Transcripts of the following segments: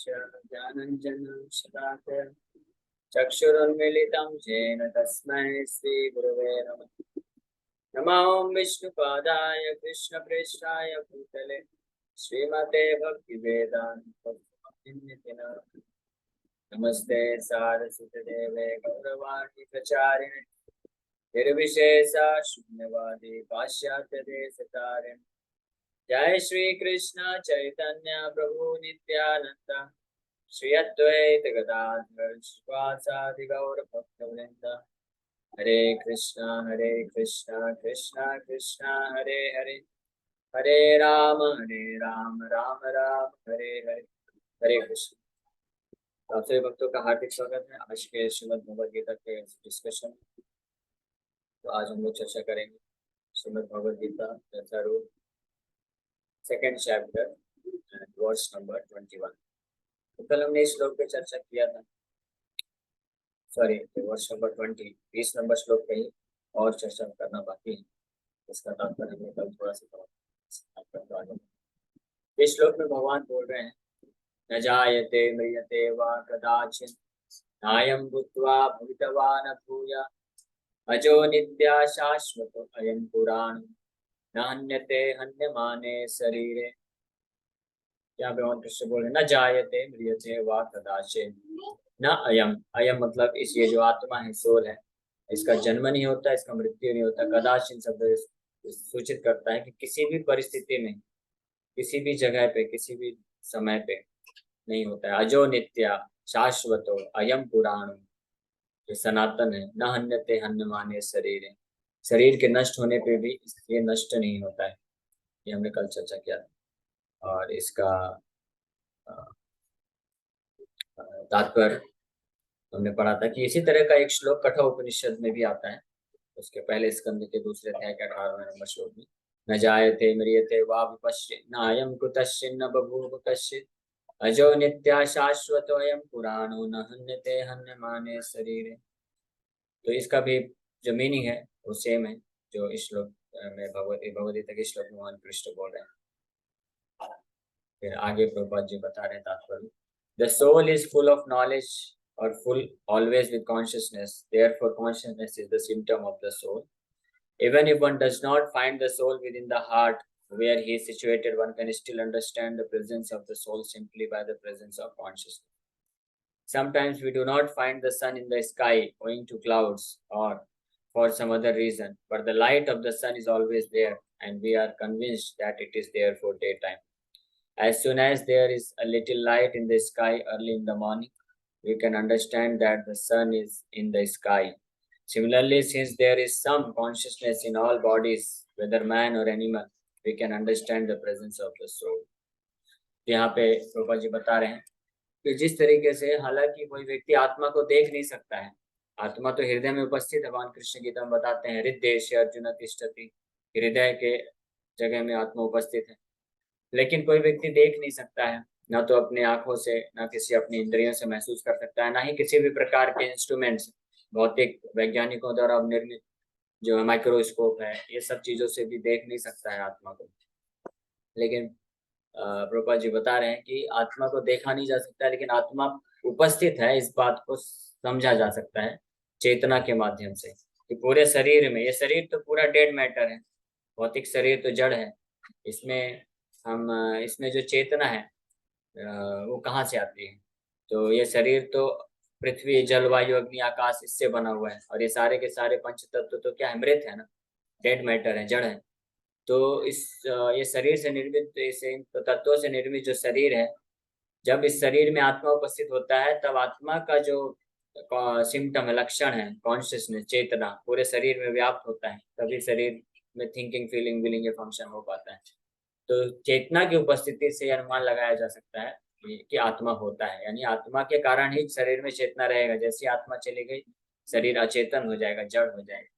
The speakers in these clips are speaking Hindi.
तस्य ज्ञानञ्जनं शलाकया चक्षुरुन्मीलितं येन तस्मै श्रीगुरवे नमः। नमो विष्णुपादाय कृष्णप्रेष्ठाय भूतले श्रीमते भक्तिवेदान्त नमस्ते सारस्वतीदेवे गौरवाणी प्रचारिणे निर्विशेषा शून्यवादी पाश्चात्य देशतारिणे जय श्री कृष्ण चैतन्य प्रभु नित्यानंद श्री अद्वैत गदाधर श्रीवासादि गौर भक्तवृंद हरे कृष्णा कृष्णा कृष्णा हरे हरे हरे राम राम राम हरे हरे हरे कृष्ण। आप सभी भक्तों का हार्दिक स्वागत है आज के श्रीमद् भगवद गीता के डिस्कशन। तो आज हम लोग चर्चा करेंगे Shrimad Bhagavad Gita Yatharoop second chapter verse number 21। तो कल हमने इस श्लोक पे चर्चा किया था, सॉरी वर्स नंबर 20 नंबर श्लोक पे ही और चर्चा करना बाकी है। इसका तात्पर्य हमने कल थोड़ा सा इस श्लोक में भगवान बोल रहे हैं न जायते म्रियते वा कदाचित् नायं भूत्वा भवितवान् भूया अजो नित्या शाश्वतो अयं पुराणो न हन्यते हन्यमाने शरीरे। यहाँ भगवान कृष्ण बोले न जायते म्रियते वा कदाचित् न अयम, अयम मतलब इस ये जो आत्मा है सोल है इसका जन्म नहीं होता, इसका मृत्यु नहीं होता। कदाचित् शब्द सूचित करता है कि किसी भी परिस्थिति में किसी भी जगह पे किसी भी समय पे नहीं होता है। अजो नित्या शाश्वतो अयम पुराणो, ये सनातन है। न हन्यते हन्यमाने शरीर, शरीर के नष्ट होने पे भी ये नष्ट नहीं होता है। ये हमने कल चर्चा किया था और इसका तात्पर्य हमने पढ़ा था कि इसी तरह का एक श्लोक कठोर उपनिषद में भी आता है। उसके पहले स्कंद के दूसरे अध्याय के 18वें नंबर श्लोक में न जायते म्रियते वा विपश्चित् नायं कुतश्चित् न बभूव कश्चित् अजो नित्या शाश्वतो अयं पुराणो न हन्यते हन्यमाने शरीरे। तो इसका भी जो मीनिंग है वो सेम है जो इस श्लोक में भगवद गीता के श्लोक में भगवान कृष्ण बोल रहे हैं। फिर आगे प्रभुपाद जी बता रहे हैं तात्पर्य। The soul is full of knowledge or full always with consciousness, therefore consciousness is the symptom of the soul. Even if one does not find the soul within the heart where he is situated, one can still understand the presence of the soul simply by the presence of consciousness. Sometimes we do not find the sun in the sky owing to clouds or for some other reason, but the light of the sun is always there and we are convinced that it is there for daytime. As soon as there is a little light in the sky early in the morning, we can understand that the sun is in the sky. Similarly, since there is some consciousness in all bodies, whether man or animal, we can understand the presence of the soul. यहाँ पे प्रभुपाद जी बता रहे हैं कि जिस तरीके से हालांकि कोई व्यक्ति आत्मा को देख नहीं सकता है, आत्मा तो हृदय में उपस्थित है। भगवान कृष्ण गीता में बताते हैं हृदय अर्जुन तिष्ठति, हृदय के जगह में आत्मा उपस्थित है। लेकिन कोई व्यक्ति देख नहीं सकता है, ना तो अपने आंखों से, ना किसी अपनी इंद्रियों से महसूस कर सकता है, ना ही किसी भी प्रकार के इंस्ट्रूमेंट्स भौतिक वैज्ञानिकों द्वारा निर्मित जो माइक्रोस्कोप है ये सब चीजों से भी देख नहीं सकता है आत्मा को। लेकिन प्रभुपाद जी बता रहे हैं कि आत्मा को देखा नहीं जा सकता, लेकिन आत्मा उपस्थित है इस बात को समझा जा सकता है चेतना के माध्यम से कि पूरे शरीर में, ये शरीर तो पूरा डेड मैटर है, भौतिक शरीर तो जड़ है, इसमें जो चेतना है वो कहाँ से आती है। तो ये शरीर तो पृथ्वी जल वायु अग्नि आकाश इससे बना हुआ है और ये सारे के सारे पंच तत्व तो क्या है, मृत है ना, डेड मैटर है, जड़ है। तो ये शरीर से निर्मित, इसे तत्वों से निर्मित जो शरीर है, जब इस शरीर में आत्मा उपस्थित होता है तब आत्मा का जो सिम्टम है, लक्षण है, कॉन्शियसनेस, चेतना पूरे शरीर में व्याप्त होता है, तभी शरीर में थिंकिंग फीलिंग विलिंग ये फंक्शन हो पाता है। तो चेतना की उपस्थिति से अनुमान लगाया जा सकता है कि आत्मा होता है, यानी आत्मा के कारण ही शरीर में चेतना रहेगा। जैसी आत्मा चली गई शरीर अचेतन हो जाएगा, जड़ हो जाएगा।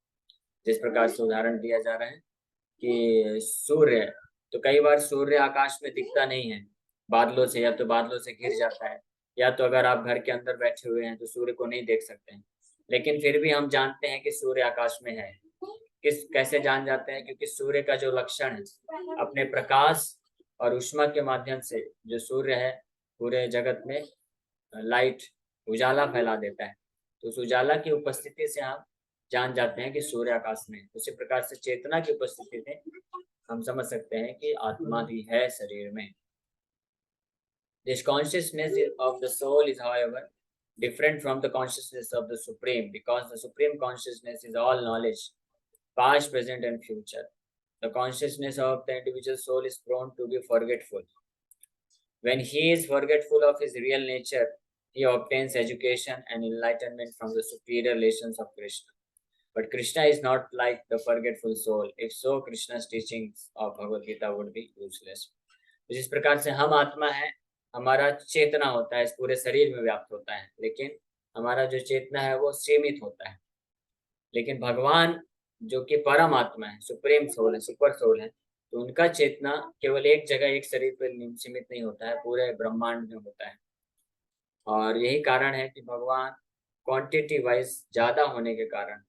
जिस प्रकार से उदाहरण दिया जा रहा है कि सूर्य, तो कई बार सूर्य आकाश में दिखता नहीं है बादलों से, या तो बादलों से घिर जाता है, या तो अगर आप घर के अंदर बैठे हुए हैं तो सूर्य को नहीं देख सकते हैं, लेकिन फिर भी हम जानते हैं कि सूर्य आकाश में है। कैसे जान जाते हैं? क्योंकि सूर्य का जो लक्षण है, अपने प्रकाश और ऊष्मा के माध्यम से जो सूर्य है पूरे जगत में लाइट उजाला फैला देता है। तो उस उजाला की उपस्थिति से हम जान जाते हैं कि सूर्य आकाश में है। उसी प्रकार से चेतना की उपस्थिति से हम समझ सकते हैं कि आत्मा भी है शरीर में। This consciousness of the soul is, however, different from the consciousness of the Supreme, because the Supreme Consciousness is all knowledge, past, present, and future. The consciousness of the individual soul is prone to be forgetful. When he is forgetful of his real nature, he obtains education and enlightenment from the superior relations of Krishna. But Krishna is not like the forgetful soul. If so, Krishna's teachings of Bhagavad Gita would be useless. जिस प्रकार से हम आत्मा है, हमारा चेतना होता है, इस पूरे शरीर में व्याप्त होता है, लेकिन हमारा जो चेतना है वो सीमित होता है। लेकिन भगवान जो कि परम आत्मा है, सुप्रीम सोल है, सुपर सोल है, तो उनका चेतना केवल एक जगह, एक शरीर पर सीमित नहीं होता है, पूरे ब्रह्मांड में होता है। और यही कारण है कि भगवान क्वांटिटी वाइज ज्यादा होने के कारण,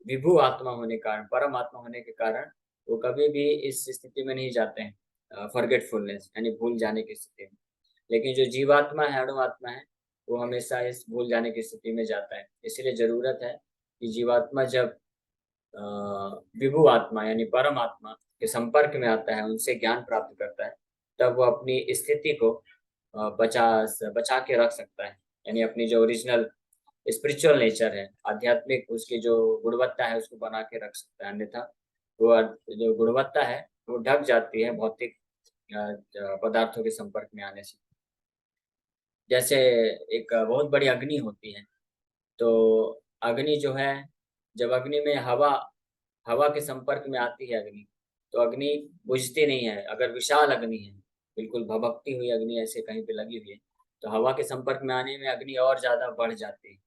विभु आत्मा होने के कारण, परम आत्मा होने के कारण वो कभी भी इस स्थिति में नहीं जाते हैं, फॉरगेटफुलनेस यानी भूल जाने की स्थिति में। लेकिन जो जीवात्मा है, अणु आत्मा है, वो हमेशा इस भूल जाने की स्थिति में जाता है। इसलिए जरूरत है कि जीवात्मा जब विभु आत्मा यानी परम आत्मा के संपर्क में आता है, उनसे ज्ञान प्राप्त करता है, तब वो अपनी स्थिति को बचा के रख सकता है, यानी अपनी जो ओरिजिनल स्पिरिचुअल नेचर है, आध्यात्मिक उसकी जो गुणवत्ता है उसको बना के रख सकता है। अन्यथा वो जो गुणवत्ता है वो ढक जाती है भौतिक पदार्थों के संपर्क में आने से। जैसे एक बहुत बड़ी अग्नि होती है, तो अग्नि जो है, जब अग्नि में हवा के संपर्क में आती है अग्नि, तो अग्नि बुझती नहीं है। अगर विशाल अग्नि है, बिल्कुल भभकती हुई अग्नि ऐसे कहीं पे लगी हुई है, तो हवा के संपर्क में आने में अग्नि और ज्यादा बढ़ जाती है।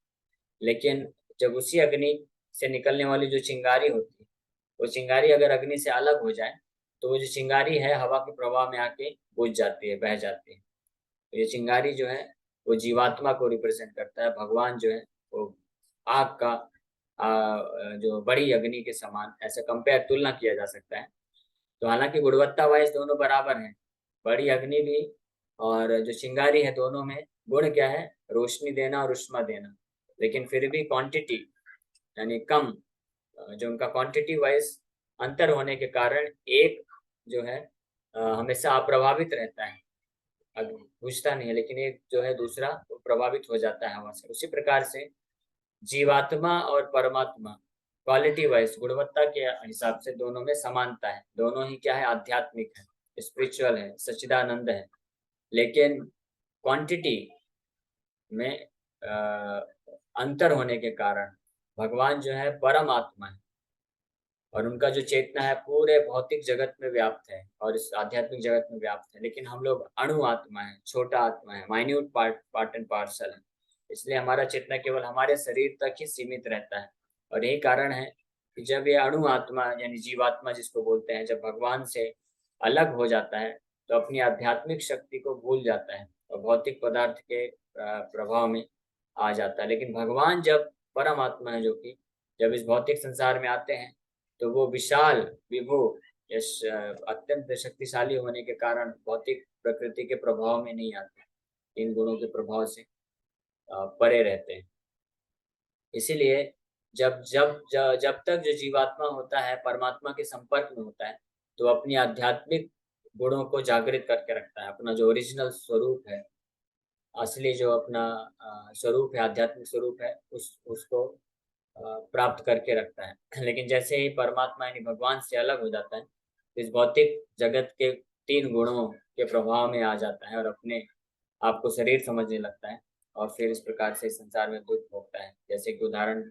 लेकिन जब उसी अग्नि से निकलने वाली जो चिंगारी होती है, वो चिंगारी अगर अग्नि से अलग हो जाए, तो वो जो चिंगारी है हवा के प्रवाह में आके बुझ जाती है, बह जाती है। तो ये चिंगारी जो है वो जीवात्मा को रिप्रेजेंट करता है। भगवान जो है वो आग का जो बड़ी अग्नि के समान, ऐसे कंपेयर तुलना किया जा सकता है। तो हालांकि गुणवत्ता वाइज दोनों बराबर हैं, बड़ी अग्नि भी और जो चिंगारी है, दोनों में गुण क्या है? रोशनी देना और उष्मा देना। लेकिन फिर भी क्वांटिटी यानी कम, जो उनका क्वांटिटी वाइज अंतर होने के कारण एक जो है हमेशा अप्रभावित रहता है, बुझता नहीं है, लेकिन एक जो है दूसरा प्रभावित हो जाता है हवा से। उसी प्रकार से जीवात्मा और परमात्मा क्वालिटी वाइज, गुणवत्ता के हिसाब से दोनों में समानता है। दोनों ही क्या है? आध्यात्मिक है, स्पिरिचुअल है, सच्चिदानंद है। लेकिन क्वांटिटी में अंतर होने के कारण भगवान जो है परम आत्मा है और उनका जो चेतना है पूरे भौतिक जगत में व्याप्त है और इस आध्यात्मिक जगत में व्याप्त है। लेकिन हम लोग अणु आत्मा है, छोटा आत्मा है, माइन्यूट पार्ट एंड पार्सल है। इसलिए हमारा चेतना केवल हमारे शरीर तक ही सीमित रहता है। और यही कारण है कि जब ये अणु आत्मा यानी जीवात्मा जिसको बोलते हैं, जब भगवान से अलग हो जाता है, तो अपनी आध्यात्मिक शक्ति को भूल जाता है और भौतिक पदार्थ के प्रभाव में आ जाता है। लेकिन भगवान जब परम आत्मा है, जो कि जब इस भौतिक संसार में आते हैं, तो वो विशाल विभु यश अत्यंत शक्तिशाली होने के कारण भौतिक प्रकृति के प्रभाव में नहीं आते, इन गुणों के प्रभाव से परे रहते हैं। इसीलिए जब तक जो जीवात्मा होता है परमात्मा के संपर्क में होता है, तो अपनी आध्यात्मिक गुणों को जागृत करके रखता है। अपना जो ओरिजिनल स्वरूप है, असली जो अपना स्वरूप है, आध्यात्मिक स्वरूप है, उसको प्राप्त करके रखता है। लेकिन जैसे ही परमात्मा यानी भगवान से अलग हो जाता है, तो इस भौतिक जगत के 3 गुणों के प्रभाव में आ जाता है और अपने आप को शरीर समझने लगता है और फिर इस प्रकार से संसार में दुख भोगता है। जैसे कि उदाहरण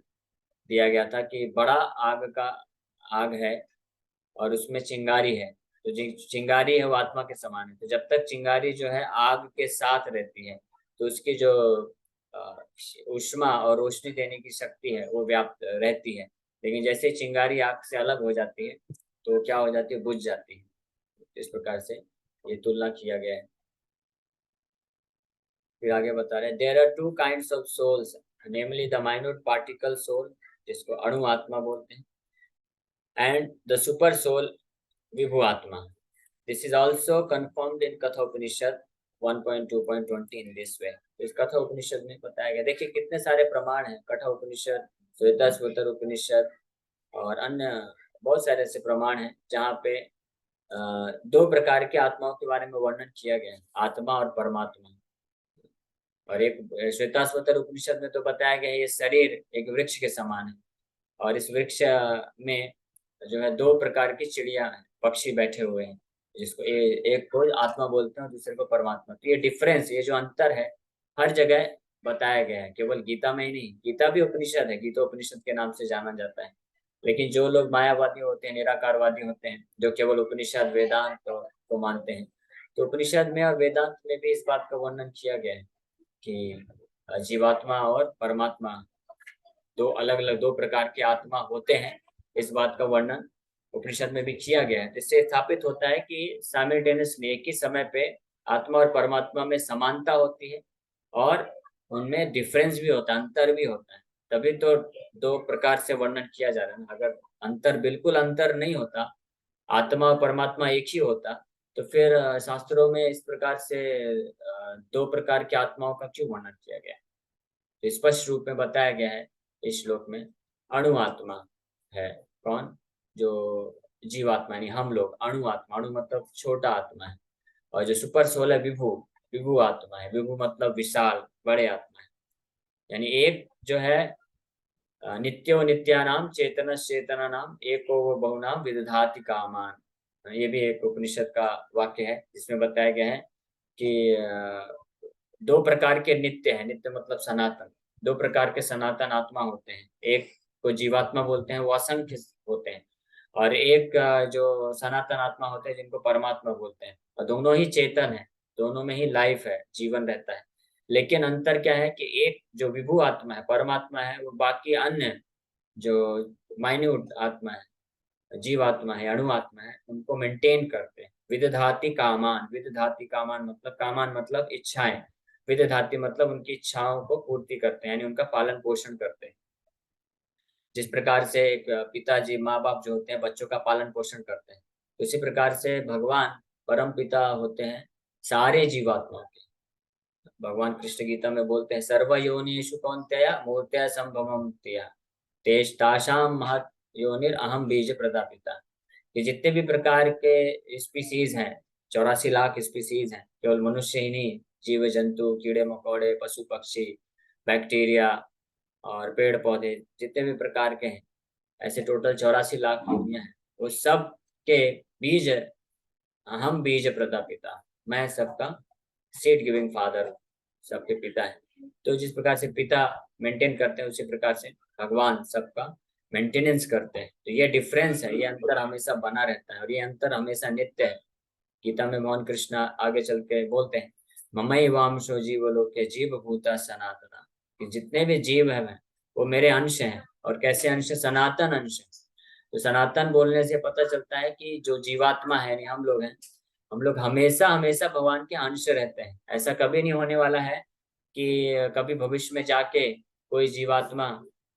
दिया गया था कि बड़ा आग है और उसमें चिंगारी है, तो जो चिंगारी है वो आत्मा के समान है। तो जब तक चिंगारी जो है आग के साथ रहती है, तो उसकी जो ऊष्मा और रोशनी देने की शक्ति है वो व्याप्त रहती है। लेकिन जैसे चिंगारी आग से अलग हो जाती है, तो क्या हो जाती है? बुझ जाती है। इस प्रकार से ये तुलना किया गया है। फिर आगे बता रहे हैं, there are 2 kinds of souls, namely the minute particle soul, जिसको अणु आत्मा बोलते हैं, and the super soul Vibhu Atma. This is also confirmed in Katha Upanishad 1.2.20 in this way. तो इस कठा उपनिषद में बताया गया। देखिए कितने सारे प्रमाण हैं, कठा उपनिषद, श्वेताश्वतर उपनिषद और अन्य बहुत सारे ऐसे प्रमाण हैं जहाँ पे दो प्रकार की आत्माओं के बारे में वर्णन किया गया है, आत्मा और परमात्मा। और एक श्वेताश्वतर उपनिषद में तो बताया गया है ये शरीर एक वृक्ष के समान है और इस वृक्ष में जो है दो प्रकार की चिड़िया हैं, पक्षी बैठे हुए हैं, जिसको एक को आत्मा बोलते हैं और दूसरे को परमात्मा। तो ये डिफरेंस, ये जो अंतर है हर जगह बताया गया है, केवल गीता में ही नहीं। गीता भी उपनिषद है, गीता उपनिषद के नाम से जाना जाता है। लेकिन जो लोग मायावादी होते हैं, निराकारवादी होते हैं, जो केवल उपनिषद वेदांत को मानते हैं, तो उपनिषद में और वेदांत में भी इस बात का वर्णन किया गया है कि जीवात्मा और परमात्मा दो अलग अलग दो प्रकार के आत्मा होते हैं। इस बात का वर्णन उपनिषद में भी किया गया है। इससे स्थापित होता है कि साइमल्टेनियसली एक ही समय पे आत्मा और परमात्मा में समानता होती है और उनमें डिफरेंस भी होता है, अंतर भी होता है। तभी तो दो प्रकार से वर्णन किया जा रहा है। अगर अंतर बिल्कुल अंतर नहीं होता, आत्मा और परमात्मा एक ही होता, तो फिर शास्त्रों में इस प्रकार से दो प्रकार की आत्माओं का क्यों वर्णन किया गया है? तो स्पष्ट रूप में बताया गया है इस श्लोक में। अणु आत्मा है कौन? जो जीवात्मा यानी हम लोग अणु आत्मा, अणु मतलब छोटा आत्मा है। और जो सुपर सोल है विभु, विभु आत्मा है। विभु मतलब विशाल, बड़े आत्मा है। यानी एक जो है नित्यो नित्यानाम चेतन चेतना नाम एको व बहुनाम विदधाति कामान। ये भी एक उपनिषद का वाक्य है जिसमें बताया गया है कि दो प्रकार के नित्य है, नित्य मतलब सनातन। दो प्रकार के सनातन आत्मा होते हैं, एक को जीवात्मा बोलते हैं, वो असंख्य होते हैं, और एक जो सनातन आत्मा होते हैं जिनको परमात्मा बोलते हैं। और दोनों ही चेतन है, दोनों में ही लाइफ है, जीवन रहता है। लेकिन अंतर क्या है कि एक जो विभु आत्मा है, परमात्मा है, वो बाकी अन्य जो माइन्यूट आत्मा है, जीव आत्मा है, अणु आत्मा है, उनको मेंटेन करते हैं। विदधाति कामान, विदधाति कामान मतलब, कामान मतलब इच्छाएं, विदधाति मतलब उनकी इच्छाओं को पूर्ति करते हैं, यानी उनका पालन पोषण करते हैं। जिस प्रकार से एक पिताजी माँ बाप जो होते हैं बच्चों का पालन पोषण करते हैं, उसी प्रकार से भगवान परम पिता होते हैं सारे जीवात्माओं के। भगवान कृष्ण गीता में बोलते हैं सर्व योनिषु कौन्तेय मूर्त्या संभवन्त्या तेषां महत् योनिर अहम बीज प्रदापिता। ये जितने भी प्रकार के स्पीसीज हैं, 84 लाख स्पीसीज हैं, केवल मनुष्य ही नहीं, जीव जंतु, कीड़े मकोड़े, पशु पक्षी, बैक्टीरिया और पेड़ पौधे, जितने भी प्रकार के हैं, ऐसे टोटल 84 लाख योनियां हैं। वो सब के बीज, अहम बीज प्रदापिता, मैं सबका सीड गिविंग फादर, सबके पिता है। तो जिस प्रकार से पिता मेंटेन करते हैं, उसी प्रकार से भगवान सबका मेंटेनेंस करते हैं। तो ये डिफरेंस है, ये अंतर हमेशा बना रहता है और ये अंतर हमेशा नित्य है। गीता में मोहन कृष्ण आगे चल के बोलते हैं ममई वामशो जीव लोके जीव भूता सनातना, कि जितने भी जीव है वो मेरे अंश हैं। और कैसे अंश? सनातन अंश है। तो सनातन बोलने से पता चलता है कि जो जीवात्मा है, हम लोग हैं, हम लोग हमेशा हमेशा भगवान के अंश रहते हैं। ऐसा कभी नहीं होने वाला है कि कभी भविष्य में जाके कोई जीवात्मा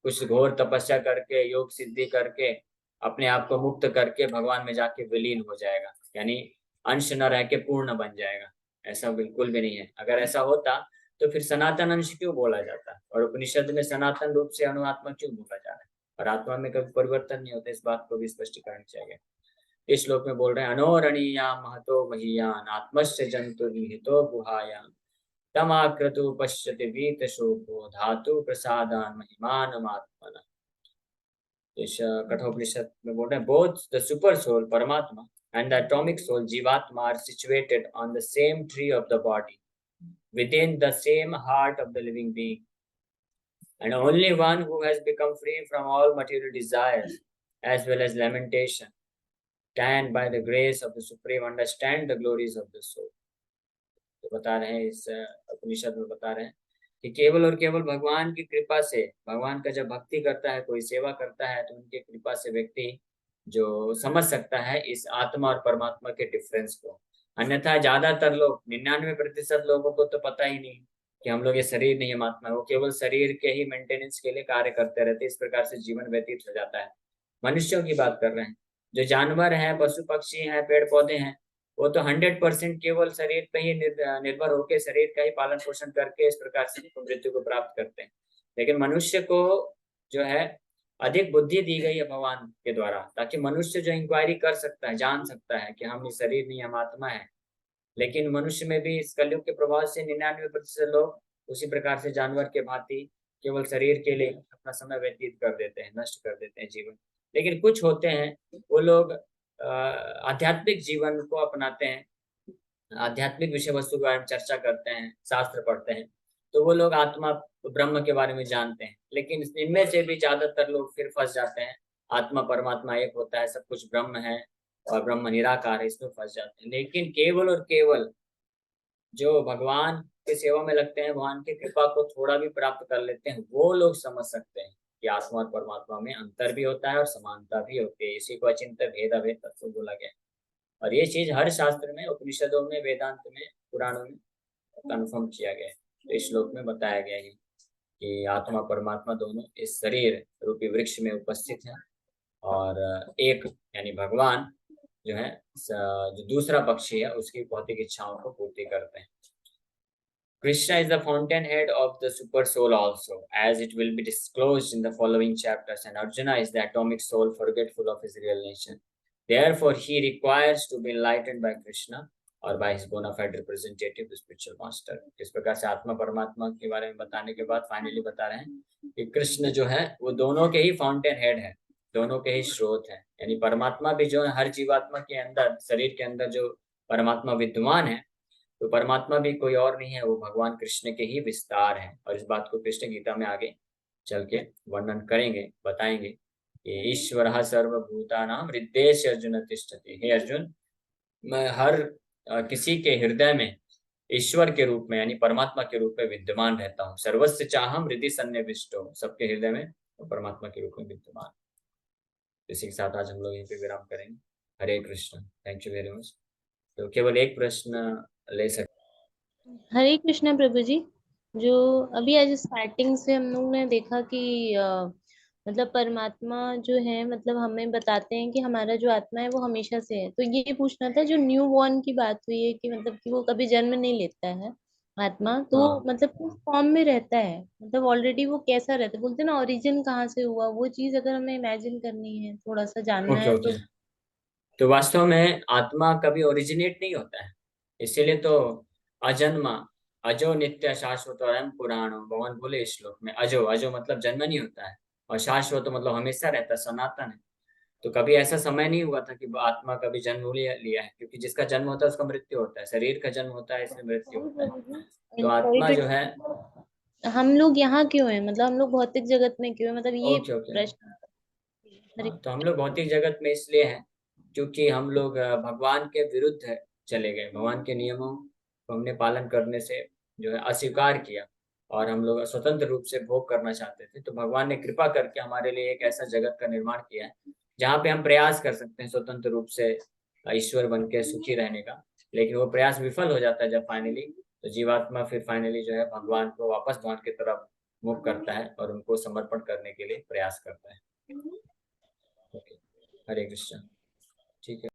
कुछ घोर तपस्या करके, योग सिद्धि करके, अपने आप को मुक्त करके भगवान में जाके विलीन हो जाएगा, यानी अंश न रह के पूर्ण बन जाएगा। ऐसा बिल्कुल भी नहीं है। अगर ऐसा होता तो फिर सनातन अंश क्यों बोला जाता, और उपनिषद में सनातन रूप से अणुआत्मा क्यों बोला जा रहा है? और आत्मा में कभी परिवर्तन नहीं होता, इस बात को भी स्पष्टीकरण चाहिए। इस श्लोक में बोल रहे हैं अनोरणीया महतो महीयान आत्मस्य जंतु निहितो गुहायाम तमाकृतु पश्यति वीत शोभो धातु प्रसादान महिमान आत्मना। इस कठोपनिषद में बोल रहे हैं बोथ द सुपर सोल परमात्मा and the atomic soul jivatma are situated on the same tree of the body within the same heart of the living being, and only one who has become free from all material desires as well as lamentation can by the grace of the supreme understand the glories of the soul. तो बता रहे हैं इस उपनिषद में बता रहे हैं कि केवल और केवल भगवान की कृपा से, भगवान का जब भक्ति करता है, कोई सेवा करता है, तो उनकी कृपा से व्यक्ति जो समझ सकता है इस आत्मा और परमात्मा के डिफरेंस को। अन्यथा ज्यादातर लोग, 99% लोगों को तो पता ही नहीं कि हम लोग ये शरीर नहीं है, आत्मा है। वो केवल शरीर के ही मेंटेनेंस के लिए कार्य करते रहते, इस प्रकार से जीवन व्यतीत हो जाता है। मनुष्यों की बात कर रहे हैं। जो जानवर हैं, पशु पक्षी हैं, पेड़ पौधे हैं, वो तो 100% केवल शरीर पे ही निर्भर होकर शरीर का ही पालन पोषण करके इस प्रकार से मृत्यु को प्राप्त करते हैं। लेकिन मनुष्य को जो है अधिक बुद्धि दी गई है भगवान के द्वारा, ताकि मनुष्य जो इंक्वायरी कर सकता है, जान सकता है कि हम ये शरीर नहीं, हम आत्मा है। लेकिन मनुष्य में भी इस कलयुग के प्रभाव से 99% लोग उसी प्रकार से जानवर के भांति केवल शरीर के लिए अपना समय व्यतीत कर देते हैं, नष्ट कर देते हैं जीवन। लेकिन कुछ होते हैं वो लोग आध्यात्मिक जीवन को अपनाते हैं, आध्यात्मिक विषय वस्तु के बारे में चर्चा करते हैं, शास्त्र पढ़ते हैं, तो वो लोग आत्मा ब्रह्म के बारे में जानते हैं। लेकिन इनमें से भी ज्यादातर लोग फिर फंस जाते हैं, आत्मा परमात्मा एक होता है, सब कुछ ब्रह्म है और ब्रह्म निराकार है, इसमें फंस जाते हैं। लेकिन केवल और केवल जो भगवान की सेवा में लगते हैं, भगवान की कृपा को थोड़ा भी प्राप्त कर लेते हैं, वो लोग समझ सकते हैं कि आत्मा और परमात्मा में अंतर भी होता है और समानता भी होती है। इसी को अचिंत्य भेद अभेद तत्व बोला गया है। और ये चीज हर शास्त्र में, उपनिषदों में, वेदांत में, पुराणों में कन्फर्म किया गया है। तो इस श्लोक में बताया गया है कि आत्मा परमात्मा दोनों इस शरीर रूपी वृक्ष में उपस्थित हैं, और एक यानी भगवान जो है जो दूसरा पक्षी है उसकी भौतिक इच्छाओं को पूर्ति करते हैं। Krishna is the fountainhead of the super soul also, as it will be disclosed in the following chapters, and Arjuna is the atomic soul forgetful of his real nature. Therefore, he requires to be enlightened by Krishna और by his bona fide representative, the spiritual master। इस प्रकार से आत्मा परमात्मा के बारे में बताने के बाद फाइनली बता रहे हैं कि कृष्ण जो है वो दोनों के ही फाउंटेन हेड है, दोनों के ही स्रोत है। यानी परमात्मा भी जो है हर जीवात्मा के अंदर, शरीर के अंदर जो परमात्मा विद्यमान है, तो परमात्मा भी कोई और नहीं है, वो भगवान कृष्ण के ही विस्तार है। और इस बात को कृष्ण गीता में आगे चल के वर्णन करेंगे, बताएंगे कि ईश्वर सर्वभूतानां हृदयेषु अर्जुन तिष्ठति। हे अर्जुन, मैं हर किसी के हृदय में ईश्वर के रूप में यानी परमात्मा के रूप में विद्यमान रहता हूँ। सर्वस्य चाहम हृदय सन्निविष्टो, सबके हृदय में परमात्मा के रूप में विद्यमान। इसी के साथ आज हम लोग यहीं पे विराम करेंगे। Hare Krishna, thank you very much. तो केवल एक प्रश्न ले सकते। हरे कृष्णा प्रभु जी। जो अभी आज स्टार्टिंग से हम लोग ने देखा कि मतलब परमात्मा जो है, मतलब हमें बताते हैं कि हमारा जो आत्मा है वो हमेशा से है। तो ये पूछना था, जो न्यू बॉर्न की बात हुई है कि मतलब कि वो कभी जन्म नहीं लेता है आत्मा, तो हाँ, मतलब किस फॉर्म में रहता है, मतलब ऑलरेडी वो कैसा रहता है, बोलते हैं ना ओरिजिन कहाँ से हुआ, वो चीज अगर हमें इमेजिन करनी है, थोड़ा सा जानना ओके है ओके। तो। तो वास्तव में आत्मा कभी ओरिजिनेट नहीं होता है, इसीलिए तो अजन्मा, अजो नित्य शाश्वत और अयम पुराणो, भगवान बोले इस श्लोक में। अजो, अजो मतलब जन्म नहीं होता है, और शाश्वत मतलब हमेशा रहता है, सनातन है। तो कभी ऐसा समय नहीं हुआ था कि आत्मा कभी जन्म लिया है, क्योंकि जिसका जन्म होता है उसका मृत्यु होता है, शरीर का जन्म होता है इसमें मृत्यु होता है। तो सॉरी आत्मा टू, जो है, हम लोग यहाँ क्यों हैं, मतलब हम लोग भौतिक जगत में क्यों हैं, मतलब ये ओके ओके, प्रश्न। हरे। हाँ, तो हम लोग भौतिक जगत में इसलिए हैं क्योंकि हम लोग भगवान के विरुद्ध चले गए, भगवान के नियमों को हमने पालन करने से जो है अस्वीकार किया, और हम लोग स्वतंत्र रूप से भोग करना चाहते थे। तो भगवान ने कृपा करके हमारे लिए एक ऐसा जगत का निर्माण किया है जहाँ पे हम प्रयास कर सकते हैं स्वतंत्र रूप से ईश्वर बन के सुखी रहने का। लेकिन वो प्रयास विफल हो जाता है जब फाइनली, तो जीवात्मा फिर फाइनली जो है भगवान को वापस भगवान की तरफ मुख करता है और उनको समर्पण करने के लिए प्रयास करता है। ओके, हरे कृष्ण। ठीक है।